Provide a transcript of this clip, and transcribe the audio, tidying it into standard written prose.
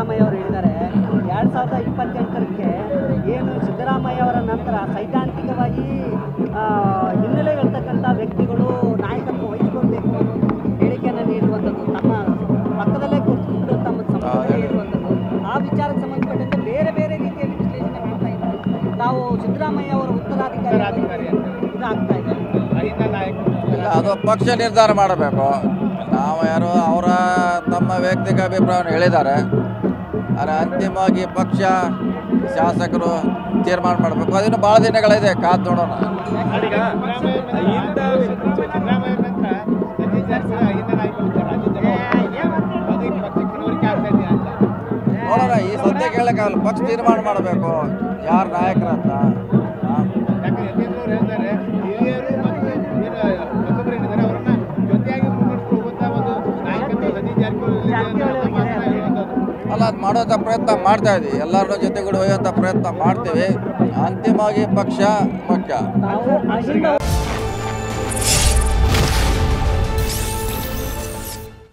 ಸಿದ್ದರಾಮಯ್ಯ ಅವರು ಹೇಳಿದ್ದಾರೆ 2028ಕ್ಕೆ ಏನು ಸಿದ್ದರಾಮಯ್ಯ ಅವರ ನಂತರ ಸೈದ್ಧಾಂತಿಕವಾಗಿ ಹಿನ್ನೆಲೆ ಇರ್ತಕ್ಕಂಥ ವ್ಯಕ್ತಿಗಳು ನಾಯಕತ್ವ ವಹಿಸಿಕೊಳ್ಬೇಕು ಅನ್ನೋ ಹೇಳಿಕೆಯನ್ನು ನೀಡುವಂಥದ್ದು, ತಮ್ಮ ಪಕ್ಕದಲ್ಲೇ ಕೂತ್ಕೊಂಡು ತಮ್ಮ ಸಂಬಂಧದಲ್ಲಿ ಹೇಳುವಂಥದ್ದು, ಆ ವಿಚಾರಕ್ಕೆ ಸಂಬಂಧಪಟ್ಟಂತೆ ಬೇರೆ ಬೇರೆ ರೀತಿಯಲ್ಲಿ ವಿಶ್ಲೇಷಣೆ ಮಾಡ್ತಾ ಇದ್ದಾರೆ. ನಾವು ಸಿದ್ದರಾಮಯ್ಯ ಅವರ ಉತ್ತರಾಧಿಕಾರಿ ಇದಾಗ್ತಾ ಇದೆ. ಇಲ್ಲ, ಅದು ಪಕ್ಷ ನಿರ್ಧಾರ ಮಾಡಬೇಕು. ನಾವು ಯಾರು ಅವರ ತಮ್ಮ ವ್ಯಕ್ತಿಗತ ಅಭಿಪ್ರಾಯವನ್ನು ಹೇಳಿದ್ದಾರೆ. ಆದರೆ ಅಂತಿಮವಾಗಿ ಪಕ್ಷ ಶಾಸಕರು ತೀರ್ಮಾನ ಮಾಡಬೇಕು. ಅದಿನ್ನು ಭಾಳ ದಿನಗಳಿದೆ, ಕಾದು ನೋಡೋಣ. ನೋಡೋಣ, ಈ ಸದ್ಯಕ್ಕೆ ಹೇಳಕ್ಕಾಗಲ್ಲ. ಪಕ್ಷ ತೀರ್ಮಾನ ಮಾಡಬೇಕು ಯಾರು ನಾಯಕರಂತ. ಅಲ್ಲ, ಅದು ಮಾಡೋಂಥ ಪ್ರಯತ್ನ ಮಾಡ್ತಾ ಇದ್ದೀವಿ. ಎಲ್ಲರ ಜೊತೆಗೂಡಿ ಹೋಗುವಂಥ ಪ್ರಯತ್ನ ಮಾಡ್ತೀವಿ. ಅಂತಿಮವಾಗಿ ಪಕ್ಷ ಮುಖ್ಯ.